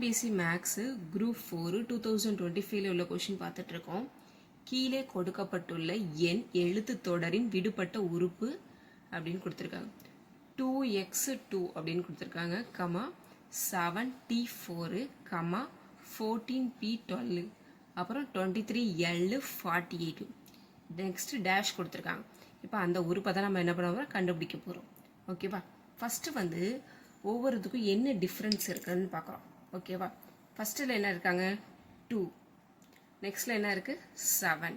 PC maths group 4 2025 உள்ள question பார்த்துட்டு இருக்கோம். கீழே கொடுக்கப்பட்டுள்ள எண் எழுத்து தொடரின் விடுபட்ட உறுப்பு அப்படின்னு கொடுத்துருக்காங்க. 2x2 அப்படின்னு கொடுத்துருக்காங்க, கமா 7t4, கமா 14p12, அப்புறம் 23l48. நெக்ஸ்ட் டேஷ் கொடுத்துருக்காங்க. இப்போ அந்த உறுப்பை தான் நம்ம என்ன பண்ண போகிறோம், கண்டுபிடிக்க போகிறோம். ஓகேவா? ஃபஸ்ட்டு வந்து ஒவ்வொருத்துக்கும் என்ன டிஃப்ரென்ஸ் இருக்குன்னு பார்க்குறோம். ஓகேவா? ஃபஸ்ட்டில் என்ன இருக்காங்க, 2, நெக்ஸ்ட்டில் என்ன இருக்குது 7,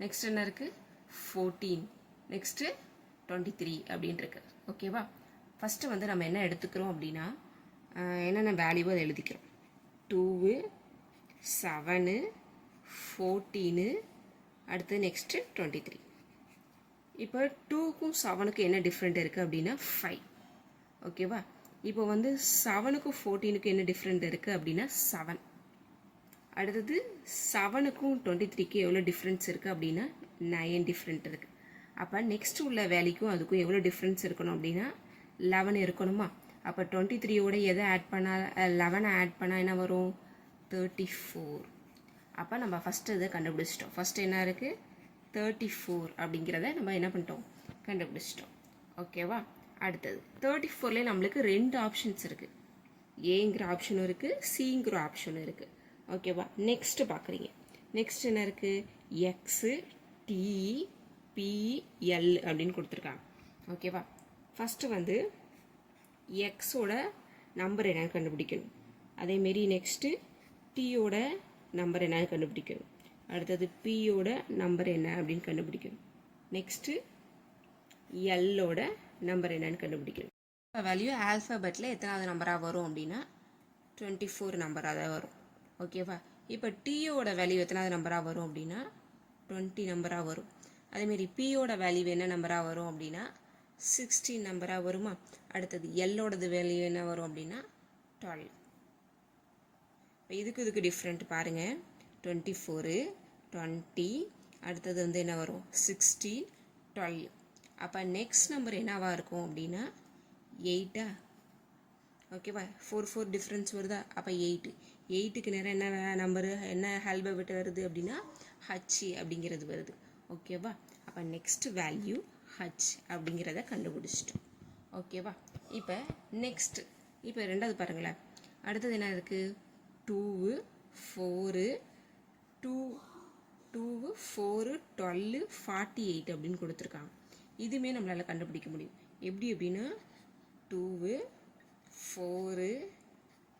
நெக்ஸ்ட் என்ன இருக்குது 14, நெக்ஸ்ட்டு 23 அப்படின்னு இருக்கு. ஓகேவா? ஃபஸ்ட்டு வந்து நம்ம என்ன எடுத்துக்கிறோம் அப்படின்னா, என்னென்ன வேல்யூவோ அதை எழுதிக்கிறோம். 2, 7, 14, அடுத்து நெக்ஸ்ட்டு 23. இப்போ 2க்கும் 7க்கும் என்ன டிஃப்ரெண்ட் இருக்குது அப்படின்னா 5. ஓகேவா? இப்போ வந்து 7க்கும் 14க்கும் என்ன டிஃப்ரெண்ட் இருக்குது அப்படின்னா 7. அடுத்தது 7க்கும் 23க்கும் எவ்வளோ டிஃப்ரென்ஸ் இருக்குது அப்படின்னா 9 டிஃப்ரெண்ட் இருக்குது. அப்போ நெக்ஸ்ட் உள்ள வேல்யூக்கும் அதுக்கும் எவ்வளோ டிஃப்ரென்ஸ் இருக்கணும் அப்படின்னா 11 இருக்கணுமா? அப்போ 23யோட எதை ஆட் பண்ணால் 11 ஆட் பண்ணால் என்ன வரும், 34. அப்போ நம்ம ஃபஸ்ட்டு இதை கண்டுபிடிச்சிட்டோம். ஃபஸ்ட்டு என்ன இருக்குது 34 அப்படிங்கிறத நம்ம என்ன பண்ணிட்டோம், கண்டுபிடிச்சிட்டோம். ஓகேவா? அடுத்தது 34லே நம்மளுக்கு 2 ஆப்ஷன்ஸ் இருக்குது. ஏங்கிற ஆப்ஷனும் இருக்குது, சிங்கிற ஆப்ஷனும் இருக்குது. ஓகேவா? நெக்ஸ்ட் பார்க்குறீங்க. நெக்ஸ்ட் என்ன இருக்குது, எக்ஸு டிபிஎல் அப்படின்னு கொடுத்துருக்காங்க. ஓகேவா? ஃபஸ்ட்டு வந்து எக்ஸோட நம்பர் என்னன்னு கண்டுபிடிக்கணும். அதேமாரி நெக்ஸ்ட்டு டியோட நம்பர் என்னன்னு கண்டுபிடிக்கணும். அடுத்தது பியோட நம்பர் என்ன அப்படின்னு கண்டுபிடிக்கணும். நெக்ஸ்ட்டு எல்லோட நம்பர் என்னன்னு கண்டுபிடிக்கணும். வேல்யூ ஆல்ஃபபெட்டில் எத்தனாவது நம்பராக வரும் அப்படின்னா 24 நம்பராக தான் வரும். ஓகேவா? இப்போ டியோட வேல்யூ எத்தனாவது நம்பராக வரும் அப்படின்னா 20 நம்பராக வரும். அதேமாரி பியோட வேல்யூ என்ன நம்பராக வரும் அப்படின்னா 16 நம்பராக வருமா? அடுத்தது எல்லோடது வேல்யூ என்ன வரும் அப்படின்னா 12. இதுக்கு டிஃப்ரெண்ட் பாருங்கள். 24, 20, அடுத்தது வந்து என்ன வரும் 16, 12. அப்போ நெக்ஸ்ட் நம்பர் என்னவாக இருக்கும் அப்படின்னா 8. ஓகேவா? 4 டிஃப்ரென்ஸ் வருதா? அப்போ 8. 8க்கு நேரம் என்ன நம்பரு, என்ன ஆல்பபெட் வருது அப்படின்னா ஹச் அப்படிங்கிறது வருது. ஓகேவா? அப்போ நெக்ஸ்ட் வேல்யூ ஹச் அப்படிங்கிறத கண்டுபிடிச்சிட்டோம். ஓகேவா? இப்போ நெக்ஸ்ட் இப்போ ரெண்டாவது பாருங்களேன். அடுத்தது என்ன இருக்குது, 2, 4, 4, 12, 48 அப்படின்னு கொடுத்துருக்காங்க. இதுவுமே நம்மளால் கண்டுபிடிக்க முடியும். எப்படி அப்படின்னா 2, 4,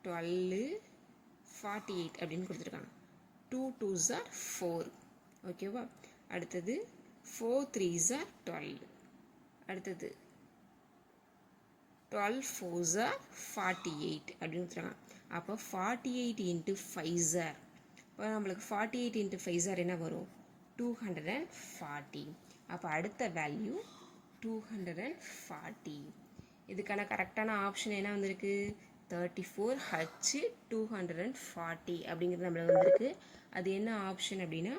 12, 48 அப்படின்னு கொடுத்துருக்காங்க. 2 2s are 4. ஓகேவா? அடுத்தது 4 3s are 12. அடுத்தது 12 4s are 48 அப்படின்னு கொடுத்துருக்காங்க. அப்போ 48 into 5s are, இப்போ நம்மளுக்கு 48 into 5s are என்ன வரும், 240. அப்போ அடுத்த வேல்யூ 240. இதுக்கான கரெக்டான ஆப்ஷன் என்ன வந்திருக்கு, 34H 240 அப்படிங்கிறது நம்மளுக்கு வந்திருக்கு. அது என்ன ஆப்ஷன் அப்படின்னா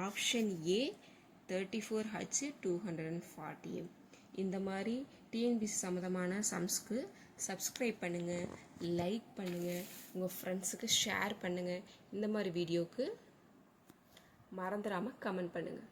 ஆப்ஷன் ஏ 34H 240. இந்த மாதிரி டிஎன்பிசி சம்மந்தமான சம்ஸ்க்கு சப்ஸ்கிரைப் பண்ணுங்கள், லைக் பண்ணுங்கள், உங்கள் ஃப்ரெண்ட்ஸுக்கு ஷேர் பண்ணுங்கள். இந்த மாதிரி வீடியோவுக்கு மறந்துடாமல் கமெண்ட் பண்ணுங்கள்.